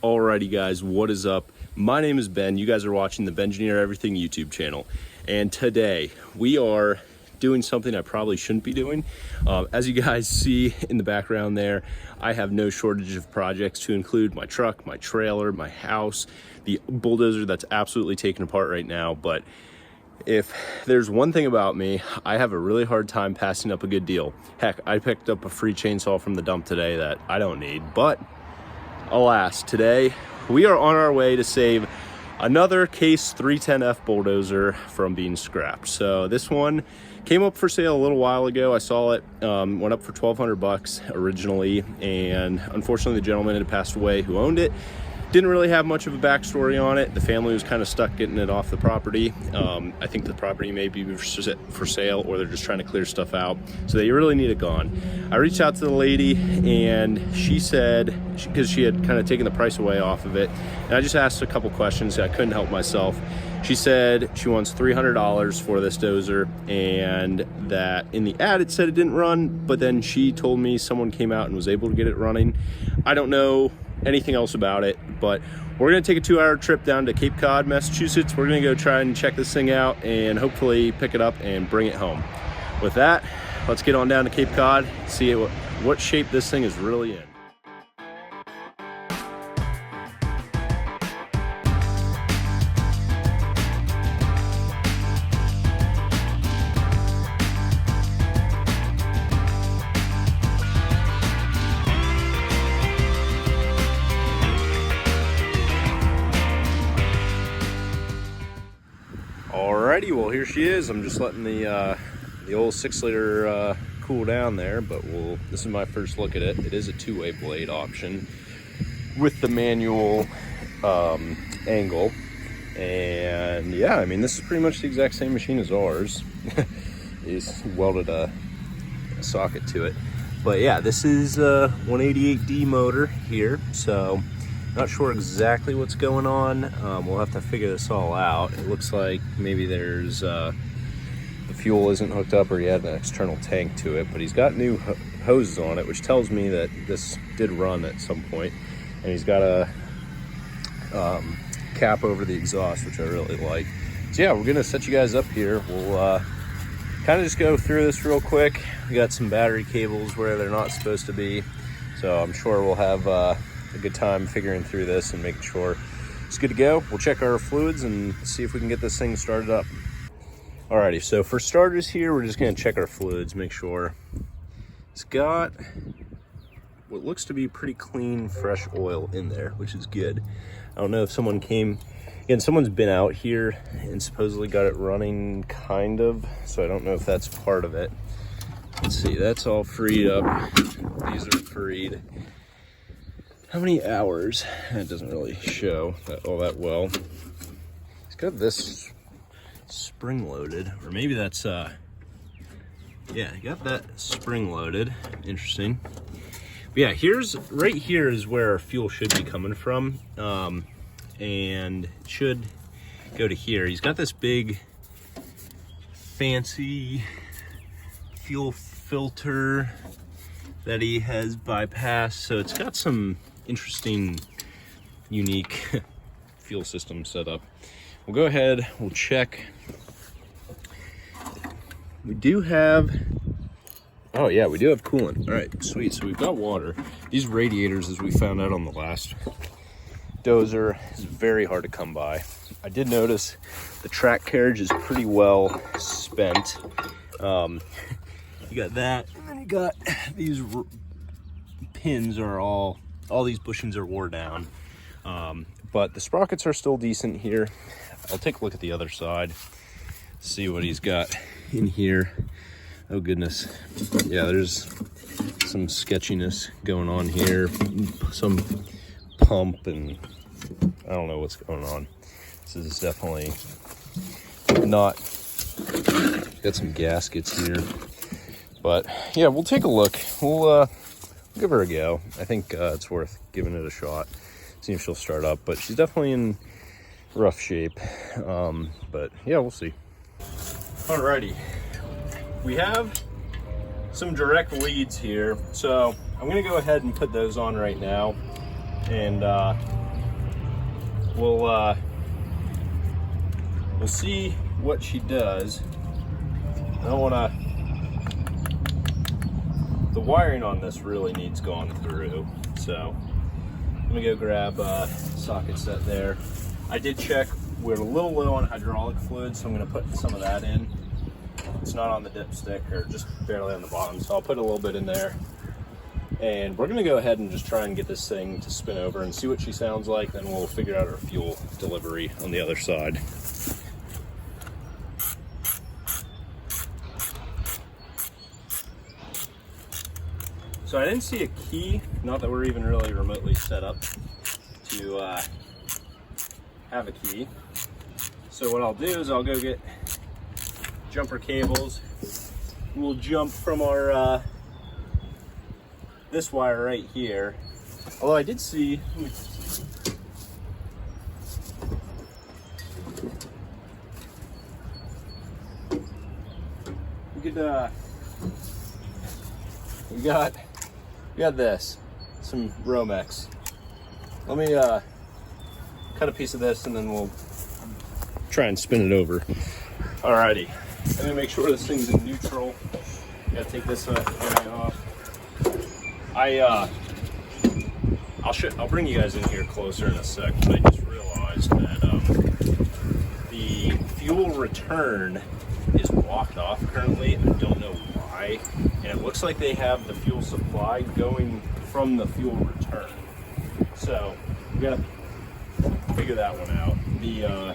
Alrighty guys, what is up? My name is Ben. You guys are watching the Bengineer Everything YouTube channel. And today we are doing something I probably shouldn't be doing. As you guys see in the background there, I have no shortage of projects to include my truck, my trailer, my house, the bulldozer that's absolutely taken apart right now. But if there's one thing about me, I have a really hard time passing up a good deal. Heck, I picked up a free chainsaw from the dump today that I don't need, but alas, today we are on our way to save another Case 310F bulldozer from being scrapped. So this one came up for sale a little while ago. I saw it, went up for $1,200 originally, and unfortunately the gentleman had passed away who owned it. Didn't really have much of a backstory on it. The family was kind of stuck getting it off the property. I think the property may be for sale, or they're just trying to clear stuff out. So they really need it gone. I reached out to the lady, and she said, because she had kind of taken the price away off of it, and I just asked a couple questions. I couldn't help myself. She said she wants $300 for this dozer, and that in the ad it said it didn't run, but then she told me someone came out and was able to get it running. I don't know anything else about it, but we're gonna take a 2-hour trip down to Cape Cod, Massachusetts. We're gonna go try and check this thing out and hopefully pick it up and bring it home. With that, let's get on down to Cape Cod, see what shape this thing is really in. Alrighty, well here she is. I'm just letting the old 6-liter cool down there, but this is my first look at it. It is a 2-way blade option with the manual angle, and yeah, I mean this is pretty much the exact same machine as ours. He's welded a socket to it, but yeah, this is a 188D motor here, so not sure exactly what's going on. We'll have to figure this all out. It looks like maybe there's the fuel isn't hooked up, or he had an external tank to it, but he's got new hoses on it, which tells me that this did run at some point. And he's got a cap over the exhaust, which I really like. So yeah, we're gonna set you guys up here. We'll kind of just go through this real quick. We got some battery cables where they're not supposed to be, so I'm sure we'll have a good time figuring through this and making sure it's good to go. We'll check our fluids and see if we can get this thing started up. Alrighty, so for starters here, we're just gonna check our fluids, make sure it's got what looks to be pretty clean, fresh oil in there, which is good. I don't know if someone came, again, someone's been out here and supposedly got it running, kind of, so I don't know if that's part of it. Let's see, that's all freed up. These are freed. How many hours? It doesn't really show that all that well. It's got this spring loaded, or maybe that's yeah, got that spring loaded. Interesting. But yeah, right here is where our fuel should be coming from, and it should go to here. He's got this big fancy fuel filter that he has bypassed, so it's got some interesting, unique fuel system set up. We'll go ahead, we'll check. We do have, oh yeah, we do have coolant. All right, sweet, so we've got water. These radiators, as we found out on the last dozer, is very hard to come by. I did notice the track carriage is pretty well spent. You got that, and then you got these pins are all these bushings are wore down, but the sprockets are still decent here. I'll take a look at the other side, see what he's got in here. Oh goodness, yeah, there's some sketchiness going on here, some pump, and I don't know what's going on. This is definitely not, got some gaskets here, but yeah, we'll take a look. We'll give her a go. I think it's worth giving it a shot, see if she'll start up, but she's definitely in rough shape, but yeah, we'll see. Alrighty, we have some direct leads here, so I'm gonna go ahead and put those on right now, and we'll see what she does. I don't want to. The wiring on this really needs going through, so let me go grab a socket set there. I did check, we're a little low on hydraulic fluid, so I'm going to put some of that in. It's not on the dipstick, or just barely on the bottom, so I'll put a little bit in there. And we're going to go ahead and just try and get this thing to spin over and see what she sounds like, then we'll figure out our fuel delivery on the other side. So I didn't see a key, not that we're even really remotely set up to have a key. So what I'll do is I'll go get jumper cables. We'll jump from our this wire right here. Although I did see, we could we got this, some Romex. Let me cut a piece of this and then we'll try and spin it over. Alrighty, I'm gonna make sure this thing's in neutral. Gotta take this guy off. I'll bring you guys in here closer in a sec, but I just realized that the fuel return is blocked off currently. I don't know why, and it looks like they have the fuel supply going from the fuel return. So we gotta figure that one out. The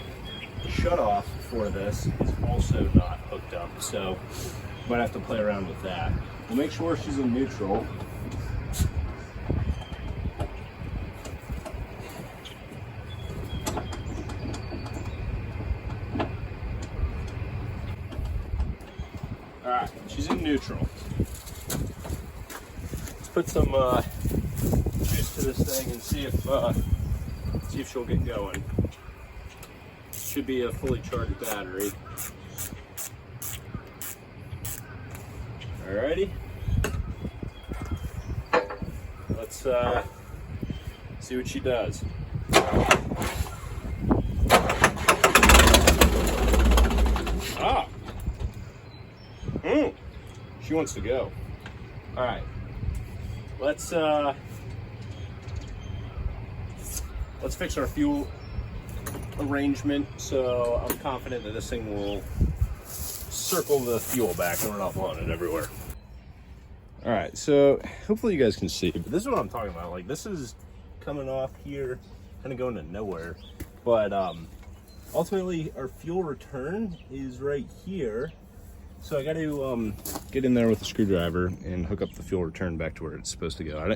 shutoff for this is also not hooked up, so might have to play around with that. We'll make sure she's in neutral. Alright, she's in neutral. Let's put some juice to this thing and see if she'll get going. Should be a fully charged battery. Alrighty. Let's see what she does. Ah. She wants to go. All right. Let's fix our fuel arrangement. So I'm confident that this thing will circle the fuel back and we're not blowing it everywhere. All right, so hopefully you guys can see, but this is what I'm talking about. Like, this is coming off here, kind of going to nowhere. But ultimately, our fuel return is right here. So I got to get in there with a screwdriver and hook up the fuel return back to where it's supposed to go. I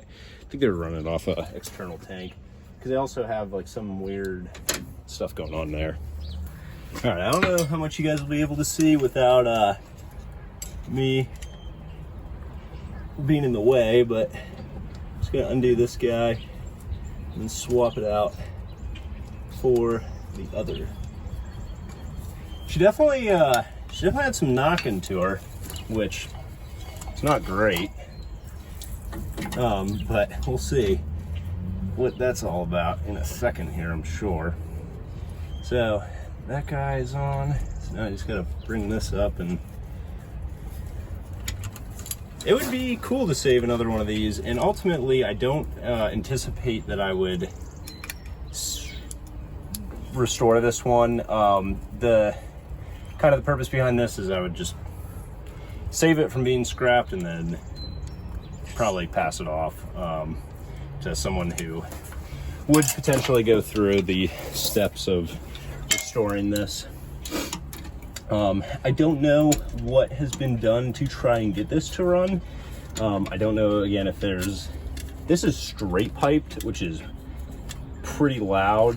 think they were running it off an external tank, because they also have like some weird stuff going on there. All right, I don't know how much you guys will be able to see without me being in the way, but I'm just gonna undo this guy and swap it out for the other. She definitely had some knocking to her, which is not great, but we'll see what that's all about in a second here, I'm sure. So that guy is on, so now I just gotta bring this up, and it would be cool to save another one of these, and ultimately I don't anticipate that I would restore this one. The purpose behind this is I would just save it from being scrapped and then probably pass it off to someone who would potentially go through the steps of restoring this. I don't know what has been done to try and get this to run. I don't know, again, if this is straight piped, which is pretty loud,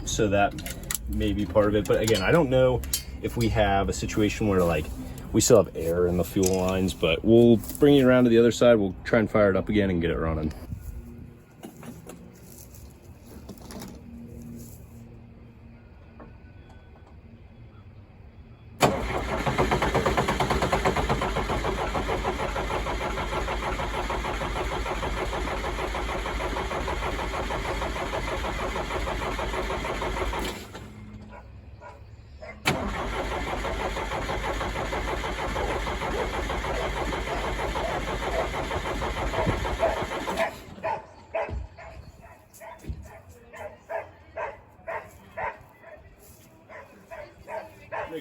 so that may be part of it. But again, I don't know if we have a situation where like we still have air in the fuel lines, but we'll bring it around to the other side. We'll try and fire it up again and get it running.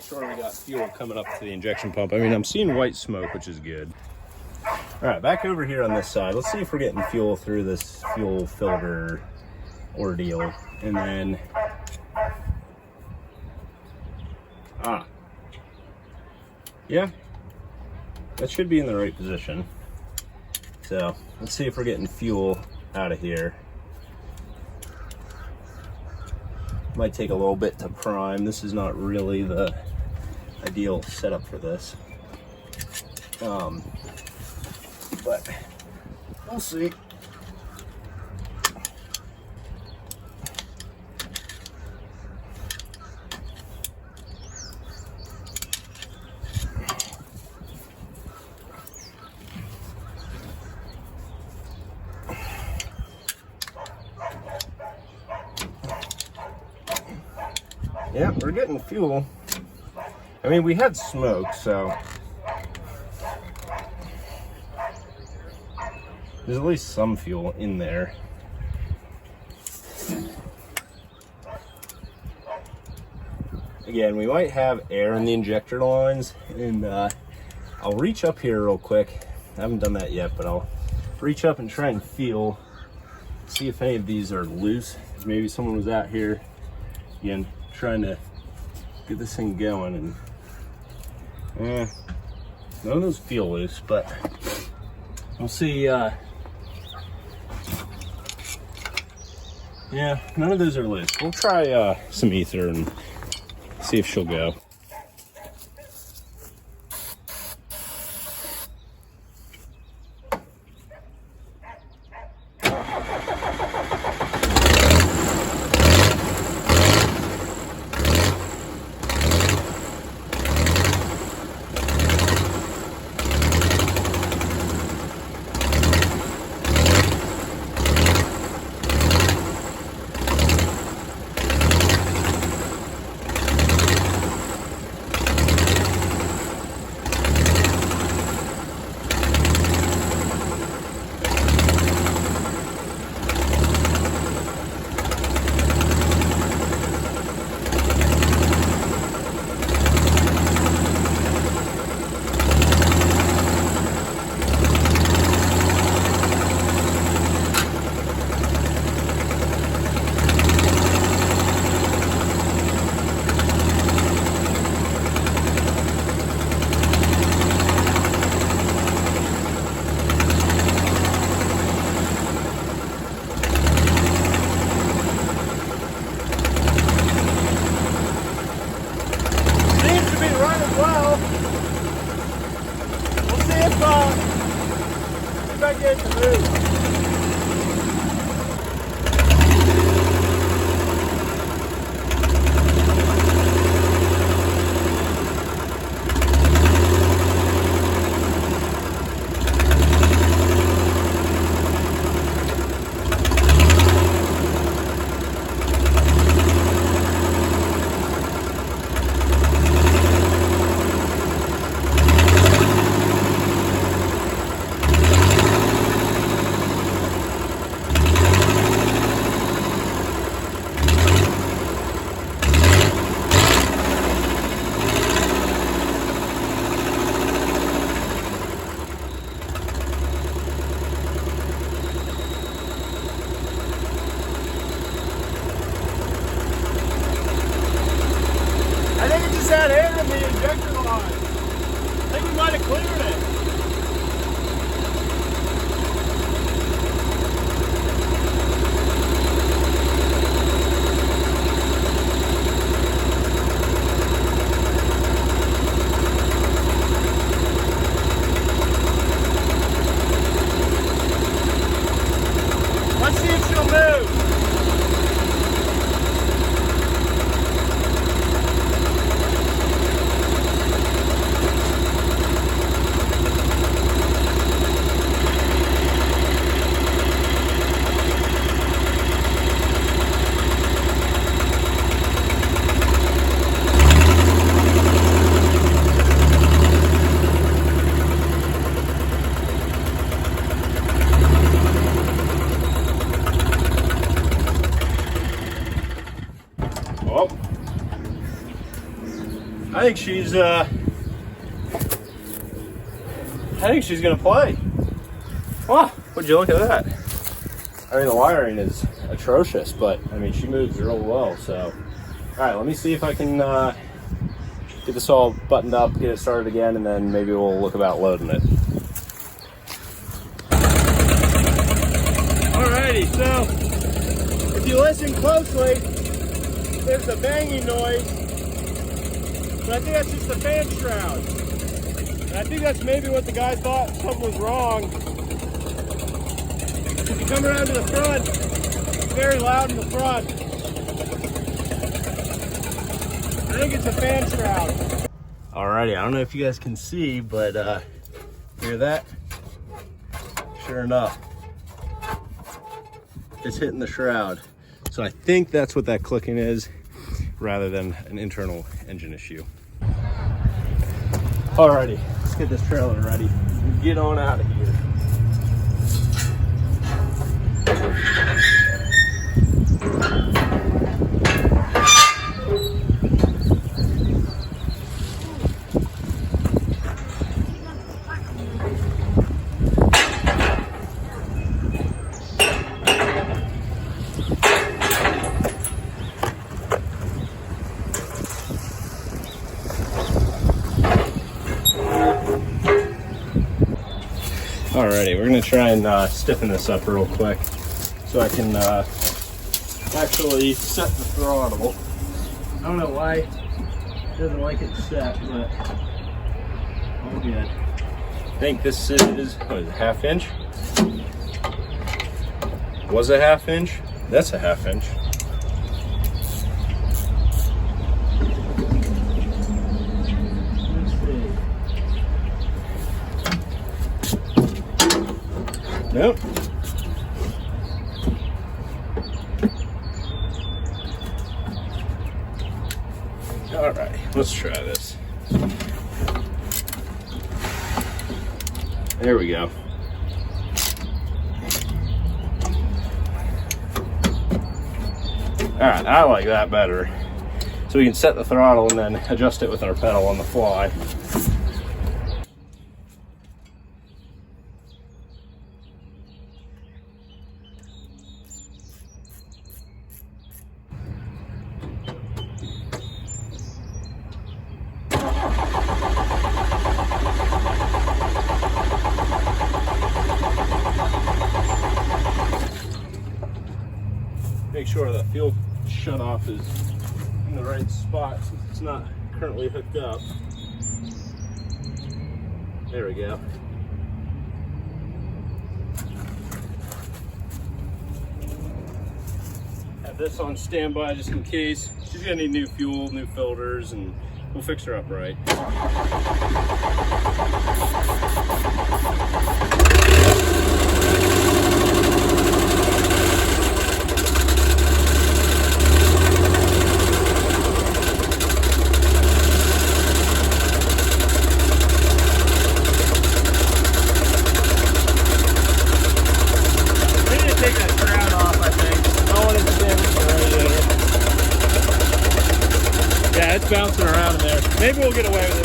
sure we got fuel coming up to the injection pump. I mean, I'm seeing white smoke, which is good. All right, back over here on this side. Let's see if we're getting fuel through this fuel filter ordeal. And then, yeah, that should be in the right position. So let's see if we're getting fuel out of here. Might take a little bit to prime. This is not really the ideal setup for this. But we'll see. Yeah, we're getting fuel. I mean, we had smoke, so there's at least some fuel in there. Again, we might have air in the injector lines, and I'll reach up here real quick. I haven't done that yet, but I'll reach up and try and feel, see if any of these are loose. Maybe someone was out here, again, trying to get this thing going, and none of those feel loose, but we'll see. Yeah, none of those are loose. We'll try some ether and see if she'll go. I think she's gonna play. Wow, would you look at that? I mean, the wiring is atrocious, but I mean, she moves real well. So, all right, let me see if I can get this all buttoned up, get it started again, and then maybe we'll look about loading it. Alrighty, so if you listen closely, there's a banging noise, but I think that's just the fan shroud. And I think that's maybe what the guy thought something was wrong. If you come around to the front, it's very loud in the front. I think it's a fan shroud. Alrighty, I don't know if you guys can see, but hear that? Sure enough, it's hitting the shroud. So I think that's what that clicking is, rather than an internal engine issue. Alrighty, let's get this trailer ready. Get on out of here. Alrighty, we're gonna try and stiffen this up real quick so I can actually set the throttle. I don't know why it doesn't like it set, but all good. I think this is, what is it, ½ inch? Was it ½ inch? That's a ½ inch. Nope. All right, let's try this. There we go. All right, I like that better. So we can set the throttle and then adjust it with our pedal on the fly. Make sure the fuel shutoff is in the right spot since it's not currently hooked up. There we go. Have this on standby just in case. She's gonna need new fuel, new filters, and we'll fix her up right. It's bouncing around in there. Maybe we'll get away with it.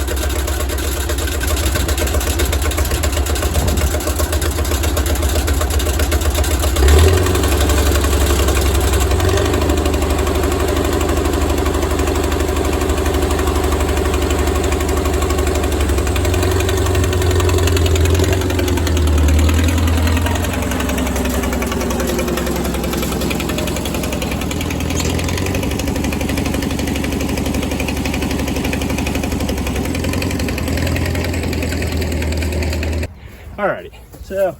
Alrighty, so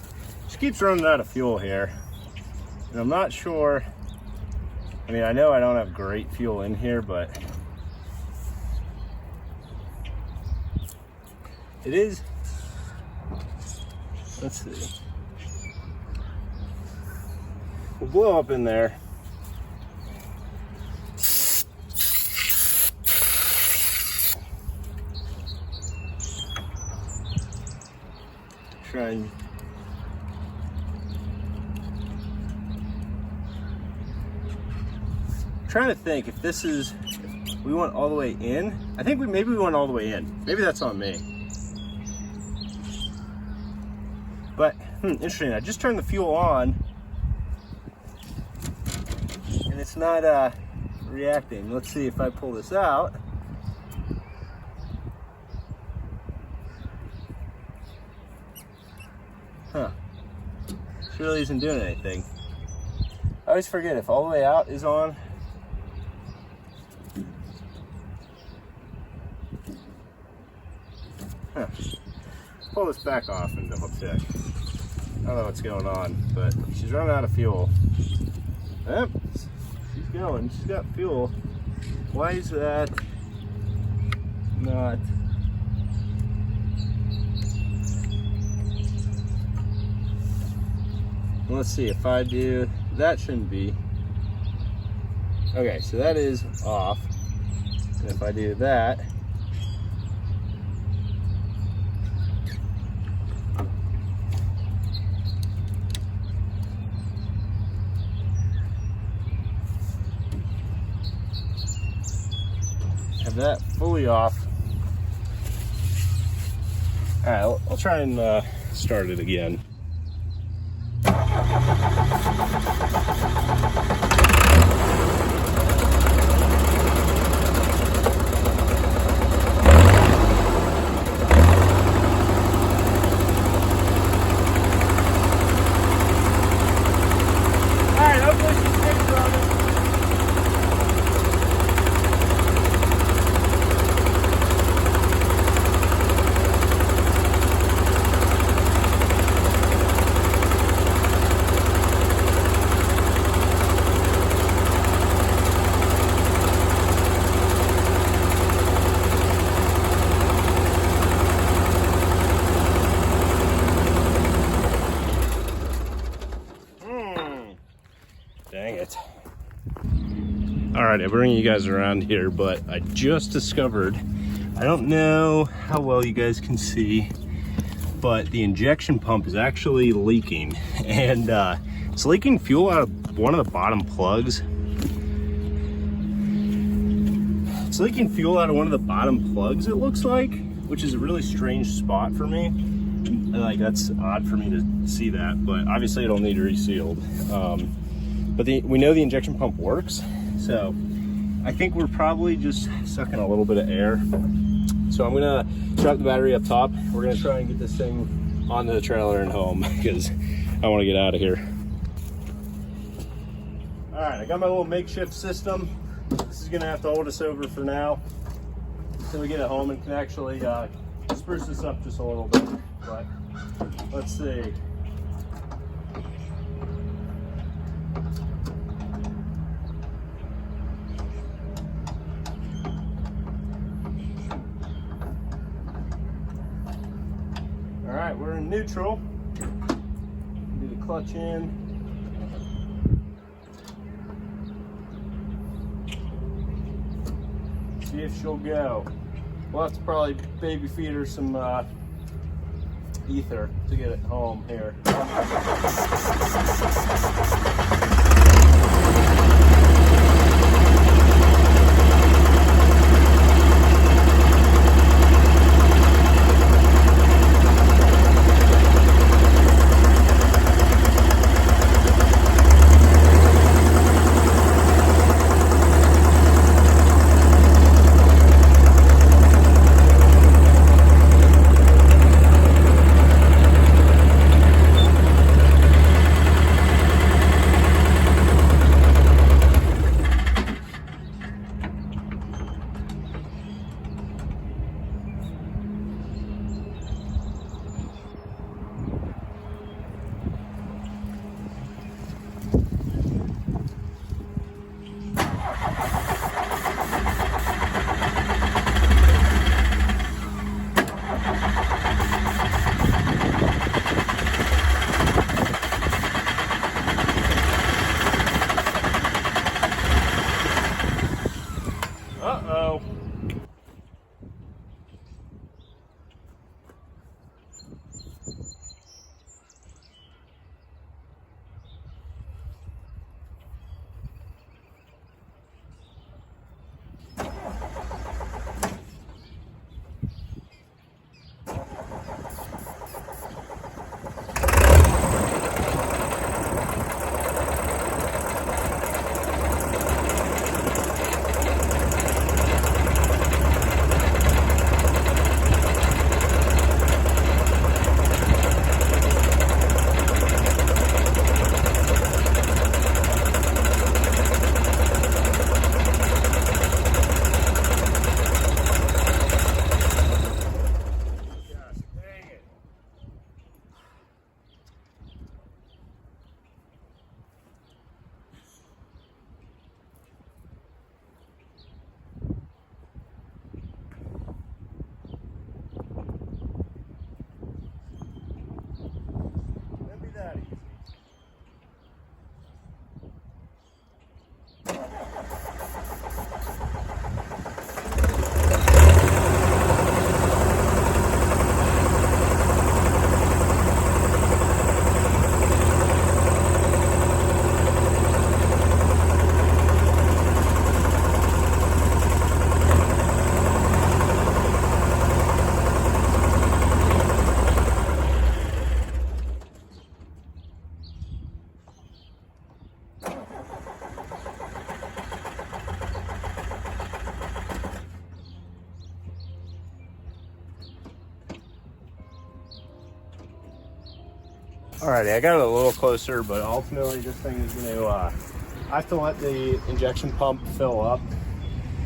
she keeps running out of fuel here, and I'm not sure. I mean, I know I don't have great fuel in here, but it is. Let's see. We'll blow up in there. Trying. Trying to think if this is, if we went all the way in. I think maybe we went all the way in. Maybe that's on me. But interesting. I just turned the fuel on, and it's not reacting. Let's see if I pull this out. Huh. She really isn't doing anything. I always forget if all the way out is on. Huh. Pull this back off and double check. I don't know what's going on, but she's running out of fuel. Yep, she's going. She's got fuel. Why is that not? Let's see if I do. That shouldn't be. Okay, so that is off. And if I do that, have that fully off. All right, I'll try and start it again. Dang it. All right, I'm bringing you guys around here, but I just discovered, I don't know how well you guys can see, but the injection pump is actually leaking, and it's leaking fuel out of one of the bottom plugs. It's leaking fuel out of one of the bottom plugs, it looks like, which is a really strange spot for me. Like, that's odd for me to see that, but obviously it'll need resealed. But we know the injection pump works, so I think we're probably just sucking a little bit of air. So I'm gonna strap the battery up top. We're gonna try and get this thing onto the trailer and home because I want to get out of here. All right, I got my little makeshift system. This is gonna have to hold us over for now until we get it home and can actually spruce this up just a little bit. But let's see. All right, we're in neutral. Do the clutch in. See if she'll go. We'll have to probably baby feed her some ether to get it home here. Alrighty, I got it a little closer, but ultimately this thing is going to, I have to let the injection pump fill up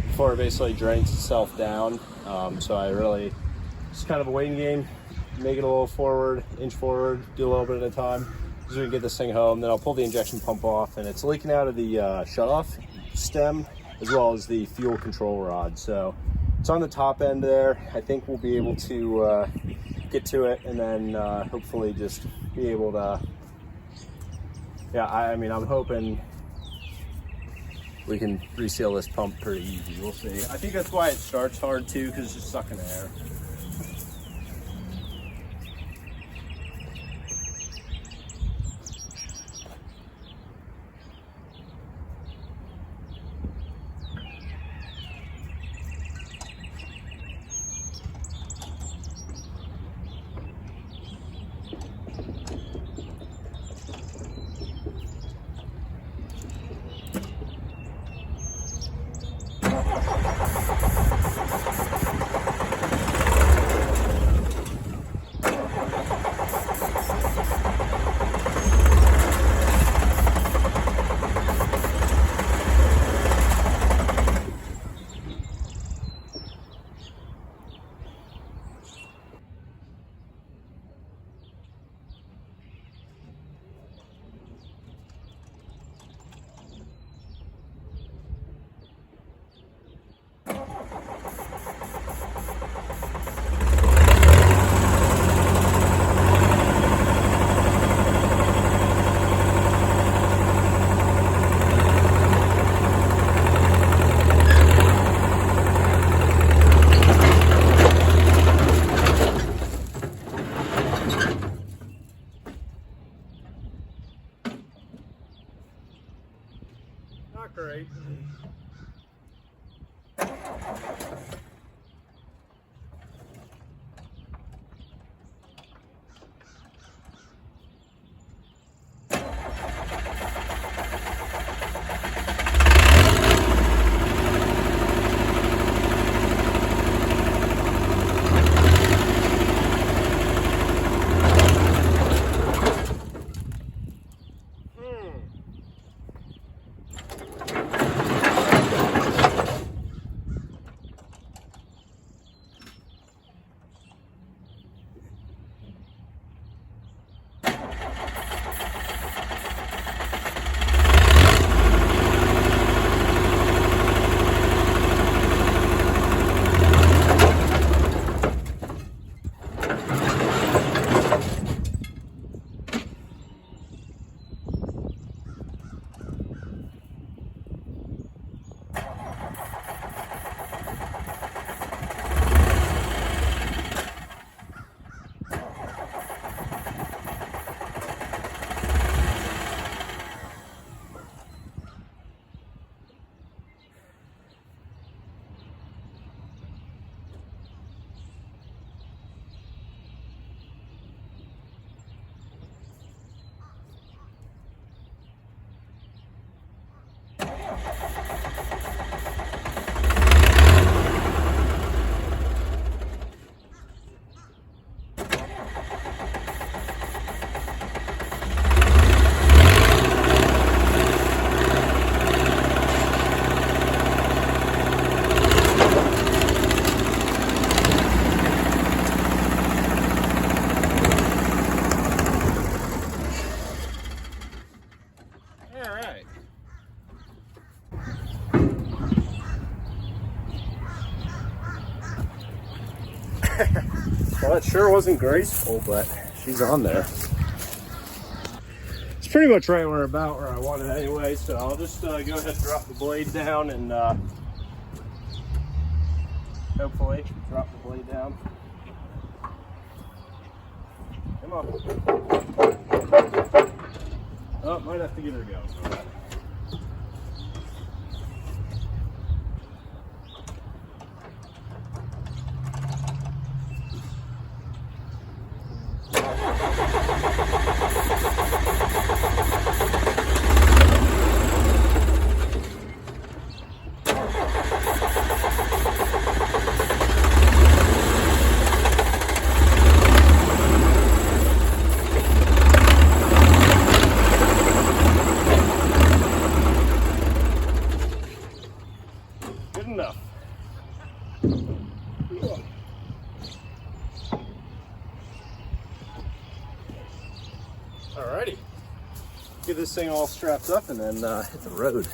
before it basically drains itself down. So I really, it's kind of a waiting game, make it a little forward, inch forward, do a little bit at a time. Just gonna get this thing home, then I'll pull the injection pump off, and it's leaking out of the shutoff stem as well as the fuel control rod. So it's on the top end there. I think we'll be able to get to it, and then hopefully just be able to, yeah, I mean, I'm hoping we can reseal this pump pretty easy. We'll see. I think that's why it starts hard too, because it's just sucking air. Not great. Well, it sure wasn't graceful, but she's on there. It's pretty much right about where I want it anyway, so I'll just go ahead and drop the blade down and hopefully drop the blade down. Come on. Oh, might have to give her a go. get this thing all strapped up and then hit the road.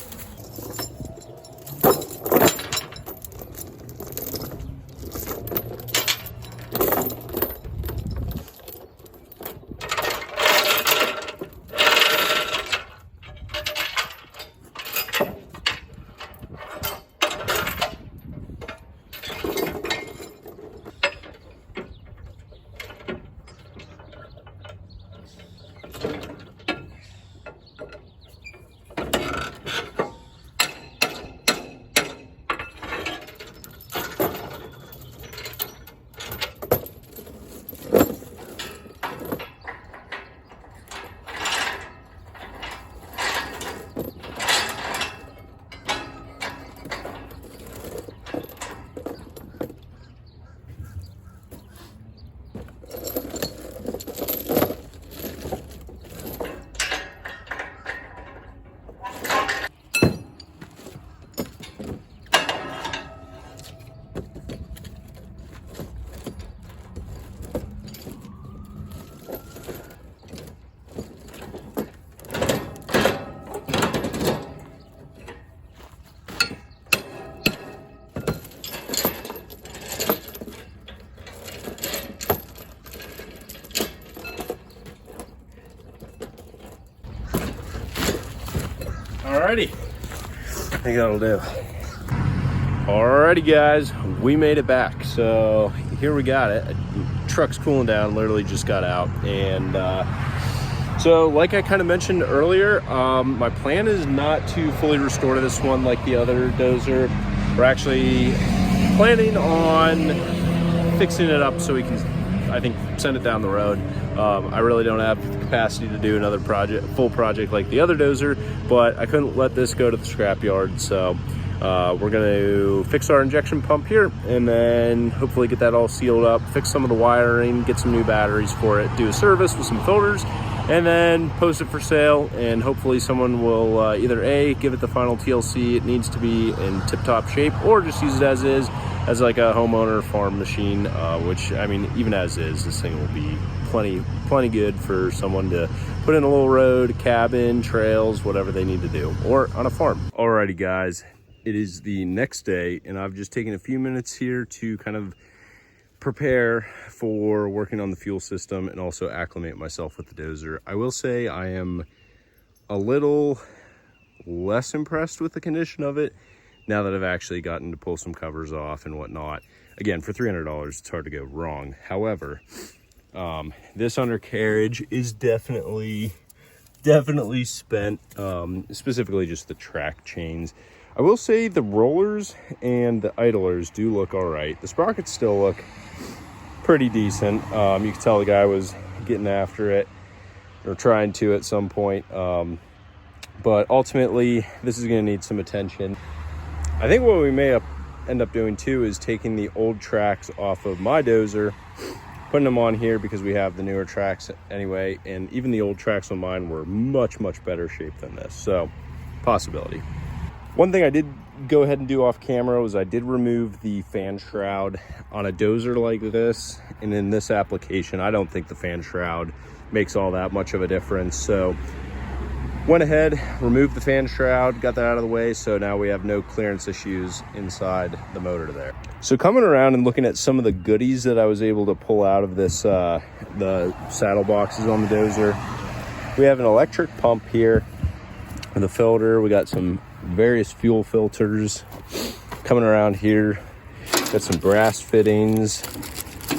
Alrighty, I think that'll do. Alrighty guys, we made it back. So here we got it. Truck's cooling down, literally just got out. And so like I kind of mentioned earlier, my plan is not to fully restore to this one like the other dozer. We're actually planning on fixing it up so we can, I think, send it down the road. I really don't have the capacity to do another full project like the other dozer, but I couldn't let this go to the scrapyard. So we're gonna fix our injection pump here and then hopefully get that all sealed up, fix some of the wiring, get some new batteries for it, do a service with some filters, and then post it for sale. And hopefully someone will either A, give it the final TLC it needs to be in tip-top shape, or just use it as is, as like a homeowner farm machine, which, I mean, even as is, this thing will be plenty good for someone to put in a little road, cabin, trails, whatever they need to do, or on a farm. Alrighty guys, it is the next day and I've just taken a few minutes here to kind of prepare for working on the fuel system and also acclimate myself with the dozer. I will say I am a little less impressed with the condition of it now that I've actually gotten to pull some covers off and whatnot. Again, for $300, it's hard to go wrong. However, this undercarriage is definitely spent, specifically just the track chains. I will say the rollers and the idlers do look all right. The sprockets still look pretty decent. You can tell the guy was getting after it or trying to at some point. But ultimately, this is going to need some attention. I think what we may end up doing too is taking the old tracks off of my dozer, putting them on here because we have the newer tracks anyway, and even the old tracks on mine were much better shape than this, so possibility. One thing I did go ahead and do off camera was I did remove the fan shroud on a dozer like this, and in this application I don't think the fan shroud makes all that much of a difference, so went ahead, removed the fan shroud, got that out of the way, so now we have no clearance issues inside the motor there. So coming around and looking at some of the goodies that I was able to pull out of this, the saddle boxes on the dozer, we have an electric pump here with a filter. We got some various fuel filters. Coming around here, got some brass fittings,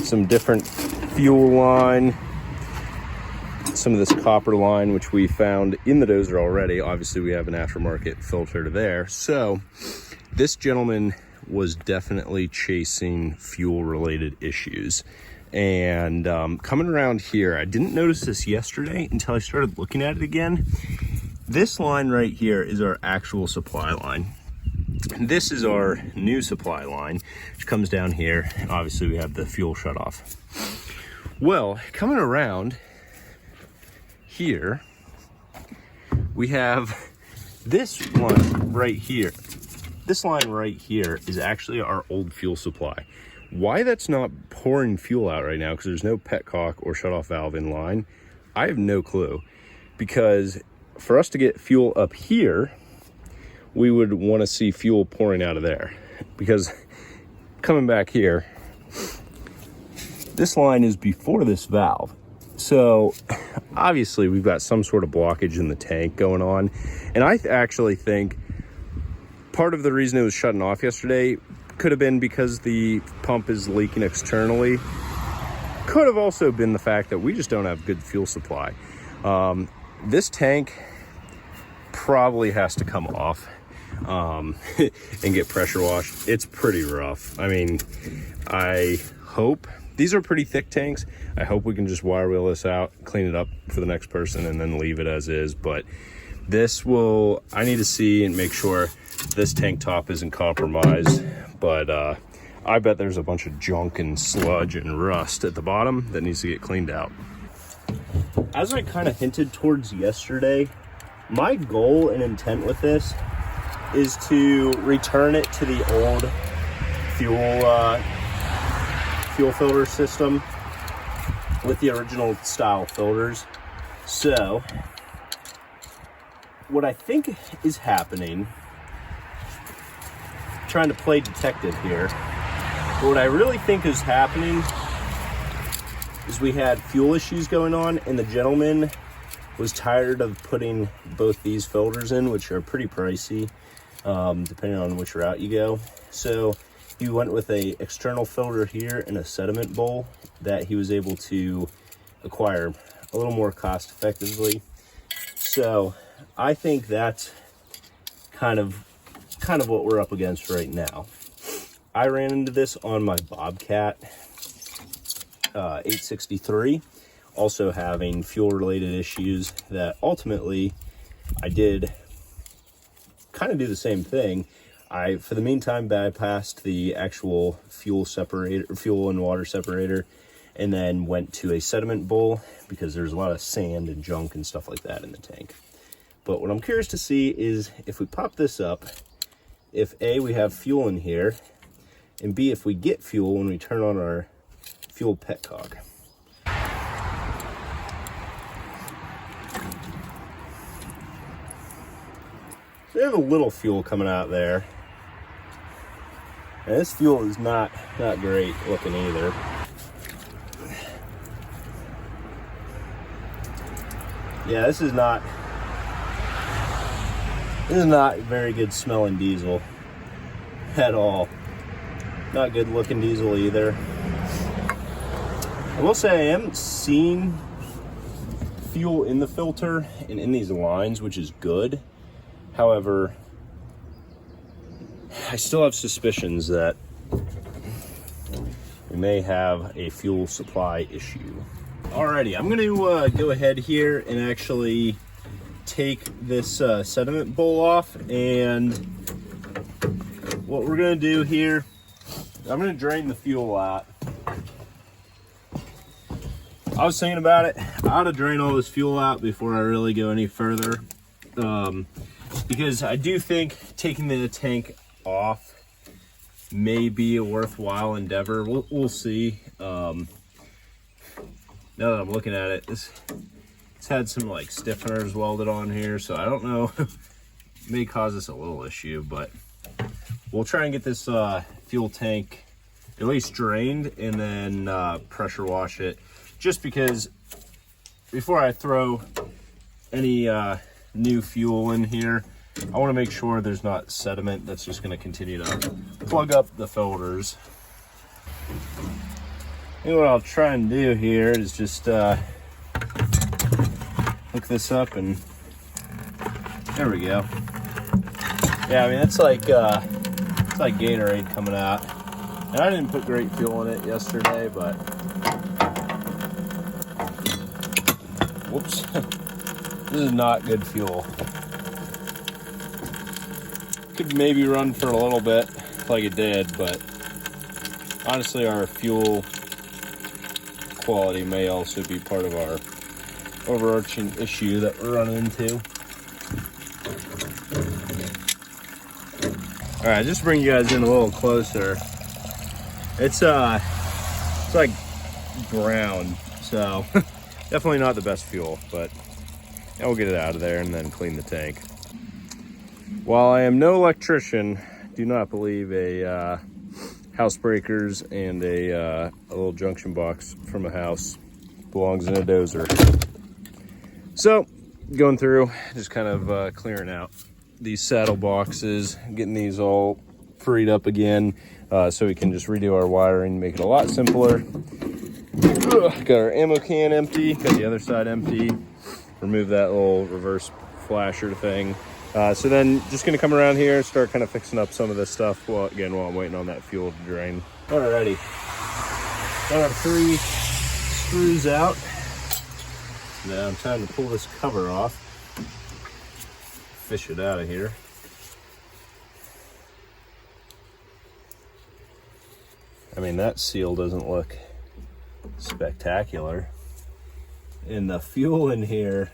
some different fuel line, some of this copper line, which we found in the dozer already. Obviously we have an aftermarket filter there. So this gentleman was definitely chasing fuel related issues. And coming around here, I didn't notice this yesterday until I started looking at it again. This line right here is our actual supply line. This is our new supply line, which comes down here. Obviously we have the fuel shut off. Well, coming around here, we have this one right here. This line right here is actually our old fuel supply. Why that's not pouring fuel out right now, because there's no petcock or shutoff valve in line, I have no clue. Because for us to get fuel up here, we would want to see fuel pouring out of there, because coming back here, this line is before this valve. So obviously we've got some sort of blockage in the tank going on. And I actually think part of the reason it was shutting off yesterday could have been because the pump is leaking externally. Could have also been the fact that we just don't have good fuel supply. This tank probably has to come off and get pressure washed. It's pretty rough. I mean, I hope, these are pretty thick tanks. I hope we can just wire wheel this out, clean it up for the next person, and then leave it as is. But this will, I need to see and make sure this tank top isn't compromised. But I bet there's a bunch of junk and sludge and rust at the bottom that needs to get cleaned out. As I kind of hinted towards yesterday, my goal and intent with this is to return it to the old fuel filter system with the original style filters. So what I think is happening, trying to play detective here, but what I really think is happening is we had fuel issues going on, and the gentleman was tired of putting both these filters in, which are pretty pricey depending on which route you go. So he went with a external filter here and a sediment bowl that he was able to acquire a little more cost effectively. So I think that's kind of what we're up against right now. I ran into this on my Bobcat 863, also having fuel related issues that ultimately I did kind of do the same thing. I, for the meantime, bypassed the actual fuel and water separator, and then went to a sediment bowl because there's a lot of sand and junk and stuff like that in the tank. But what I'm curious to see is if we pop this up, if A, we have fuel in here, and B, if we get fuel when we turn on our fuel petcock. So there's a little fuel coming out there. And this fuel is not great looking either. Yeah, this is not very good smelling diesel at all. Not good looking diesel either. I will say I am seeing fuel in the filter and in these lines, which is good. However, I still have suspicions that we may have a fuel supply issue. Alrighty, I'm gonna go ahead here and actually take this sediment bowl off, and what we're gonna do here, I'm gonna drain the fuel out. I was thinking about it, I ought to drain all this fuel out before I really go any further, because I do think taking the tank off may be a worthwhile endeavor. We'll see. Now that I'm looking at it, it's had some like stiffeners welded on here, so I don't know. May cause us a little issue, but we'll try and get this fuel tank at least drained and then pressure wash it, just because before I throw any new fuel in here, I want to make sure there's not sediment that's just going to continue to plug up the filters. And what I'll try and do here is just hook this up, and there we go. Yeah, I mean, it's like Gatorade coming out. And I didn't put great fuel in it yesterday, but whoops, this is not good fuel. Could maybe run for a little bit like it did, but honestly our fuel quality may also be part of our overarching issue that we're running into. All right, just bring you guys in a little closer. It's like brown, so definitely not the best fuel, but and we'll get it out of there and then clean the tank. While I am no electrician, do not believe a house breakers and a little junction box from a house belongs in a dozer. So going through, just kind of clearing out these saddle boxes, getting these all freed up again, so we can just redo our wiring, make it a lot simpler. Got our ammo can empty, got the other side empty. Remove that little reverse flasher thing. So then just gonna come around here and start kind of fixing up some of this stuff while I'm waiting on that fuel to drain. Alrighty, got our 3 screws out. Now time to pull this cover off. Fish it out of here. I mean, that seal doesn't look spectacular. And the fuel in here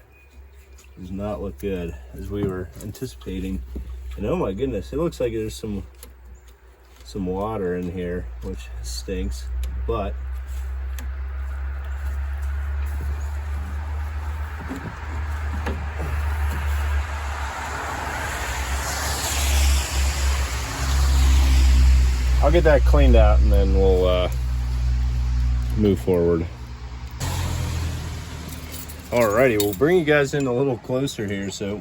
does not look good as we were anticipating. And oh my goodness, it looks like there's some water in here, which stinks, but I'll get that cleaned out and then we'll move forward. Alrighty, we'll bring you guys in a little closer here. So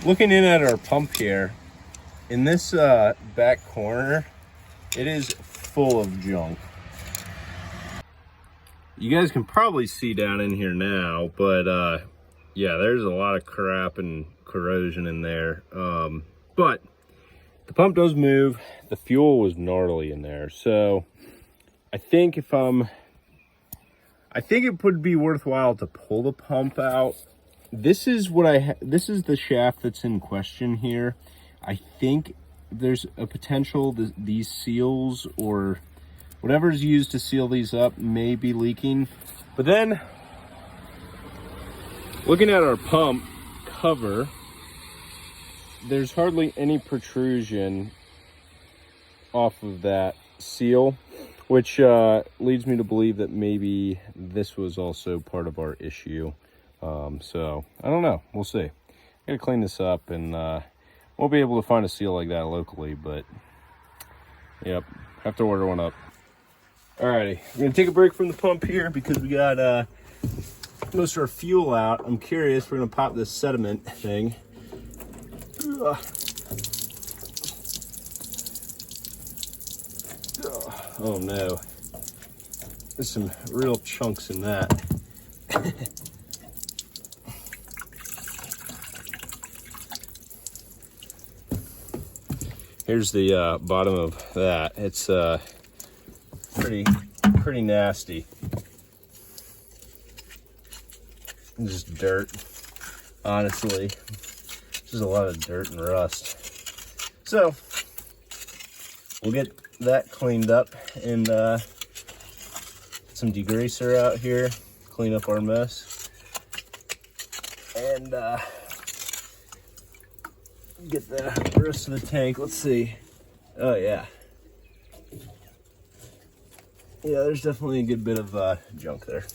looking in at our pump here, in this back corner, it is full of junk. You guys can probably see down in here now, but yeah, there's a lot of crap and corrosion in there. But the pump does move. The fuel was gnarly in there. So I think it would be worthwhile to pull the pump out. This is this is the shaft that's in question here. I think there's a potential that these seals or whatever is used to seal these up may be leaking. But then looking at our pump cover, there's hardly any protrusion off of that seal, which leads me to believe that maybe this was also part of our issue. So I don't know, we'll see. Gotta clean this up, and we'll be able to find a seal like that locally, but yep, have to order one up. Alrighty, we're gonna take a break from the pump here because we got most of our fuel out. I'm curious, we're gonna pop this sediment thing. Oh no, there's some real chunks in that. Here's the bottom of that. It's pretty nasty. Just dirt, honestly. Just a lot of dirt and rust. So we'll get that cleaned up and some degreaser out here, clean up our mess, and get the rest of the tank. Let's see. Oh yeah, there's definitely a good bit of junk there.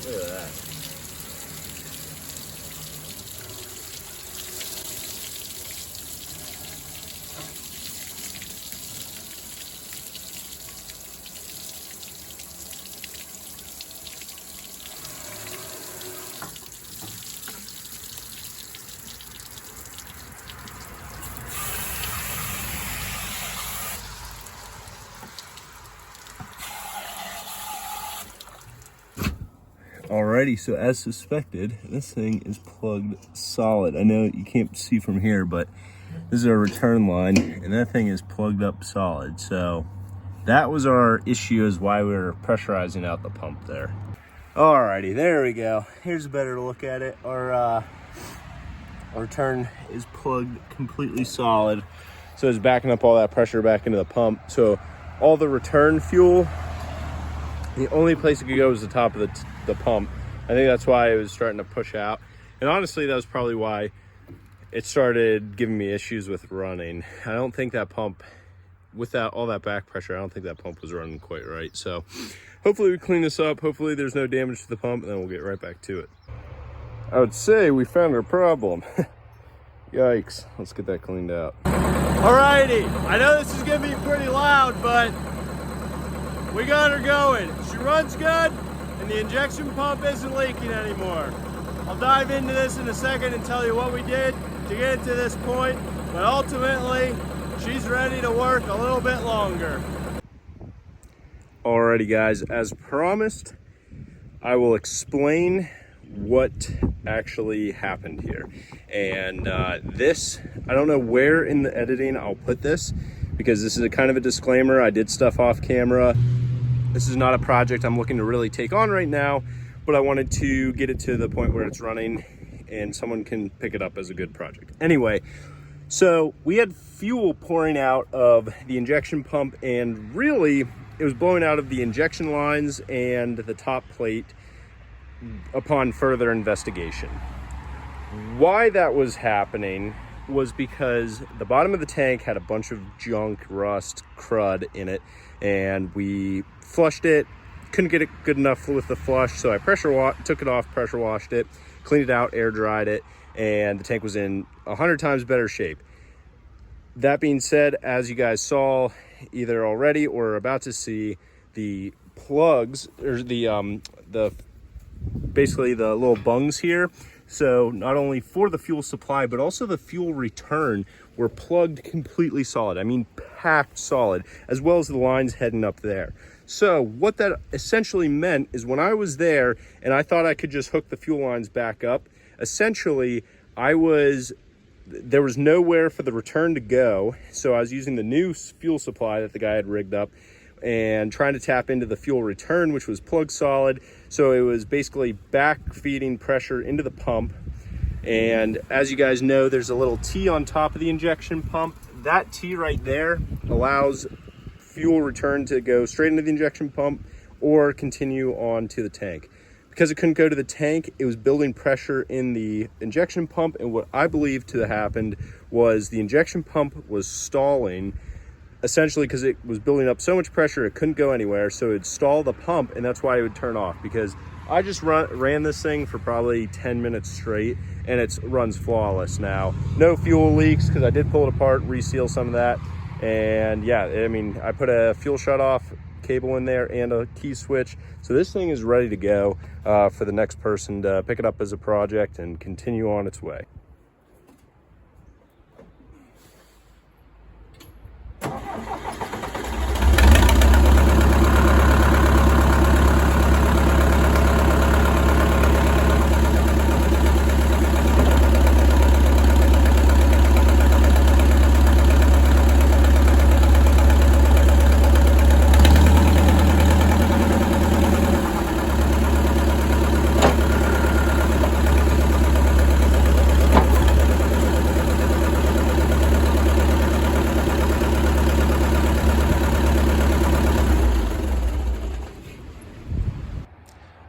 Look at that. Alrighty, so as suspected, this thing is plugged solid. I know you can't see from here, but this is our return line, and that thing is plugged up solid. So that was our issue, is why we were pressurizing out the pump there. Alrighty, there we go. Here's a better look at it. Our return is plugged completely solid. So it's backing up all that pressure back into the pump. So all the return fuel, the only place it could go was the top of the pump. I think that's why it was starting to push out. And honestly, that was probably why it started giving me issues with running. I don't think that pump, with all that back pressure, I don't think that pump was running quite right. So hopefully we clean this up. Hopefully there's no damage to the pump, and then we'll get right back to it. I would say we found our problem. Yikes. Let's get that cleaned out. Alrighty, I know this is gonna be pretty loud, but we got her going. She runs good, and the injection pump isn't leaking anymore. I'll dive into this in a second and tell you what we did to get it to this point, but ultimately, she's ready to work a little bit longer. Alrighty guys, as promised, I will explain what actually happened here. And this, I don't know where in the editing I'll put this, because this is a kind of a disclaimer. I did stuff off camera. This is not a project I'm looking to really take on right now, but I wanted to get it to the point where it's running and someone can pick it up as a good project. Anyway, so we had fuel pouring out of the injection pump, and really it was blowing out of the injection lines and the top plate upon further investigation. Why that was happening was because the bottom of the tank had a bunch of junk, rust, crud in it, and we flushed it. Couldn't get it good enough with the flush, so I took it off, pressure washed it, cleaned it out, air dried it, and the tank was in 100 times better shape. That being said, as you guys saw either already or are about to see, the plugs, or basically the little bungs here, so not only for the fuel supply but also the fuel return, were plugged completely solid. I mean packed solid, as well as the lines heading up there. So what that essentially meant is when I was there and I thought I could just hook the fuel lines back up, essentially there was nowhere for the return to go. So I was using the new fuel supply that the guy had rigged up and trying to tap into the fuel return, which was plug solid. So it was basically back feeding pressure into the pump. And as you guys know, there's a little T on top of the injection pump. That T right there allows fuel return to go straight into the injection pump or continue on to the tank. Because it couldn't go to the tank, it was building pressure in the injection pump, and what I believe to have happened was the injection pump was stalling, essentially because it was building up so much pressure it couldn't go anywhere, so it'd stall the pump, and that's why it would turn off. Because I just ran this thing for probably 10 minutes straight, and it runs flawless now. No fuel leaks, because I did pull it apart, reseal some of that. And yeah, I mean, I put a fuel shutoff cable in there and a key switch. So this thing is ready to go for the next person to pick it up as a project and continue on its way.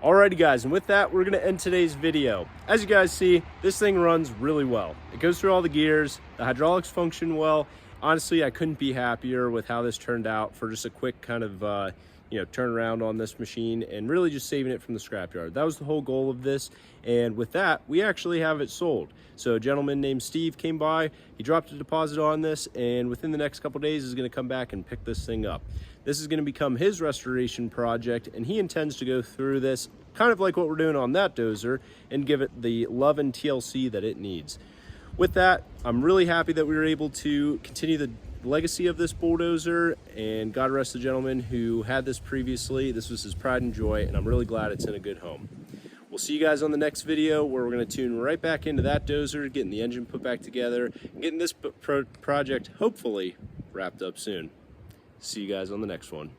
Alrighty guys, and with that, we're gonna end today's video. As you guys see, this thing runs really well. It goes through all the gears, the hydraulics function well. Honestly, I couldn't be happier with how this turned out for just a quick kind of turnaround on this machine, and really just saving it from the scrapyard. That was the whole goal of this, and with that, we actually have it sold. So a gentleman named Steve came by, he dropped a deposit on this, and within the next couple days is gonna come back and pick this thing up. This is gonna become his restoration project, and he intends to go through this kind of like what we're doing on that dozer and give it the love and TLC that it needs. With that, I'm really happy that we were able to continue the legacy of this bulldozer, and God rest the gentleman who had this previously. This was his pride and joy, and I'm really glad it's in a good home. We'll see you guys on the next video, where we're going to tune right back into that dozer, getting the engine put back together, and getting this project hopefully wrapped up soon. See you guys on the next one.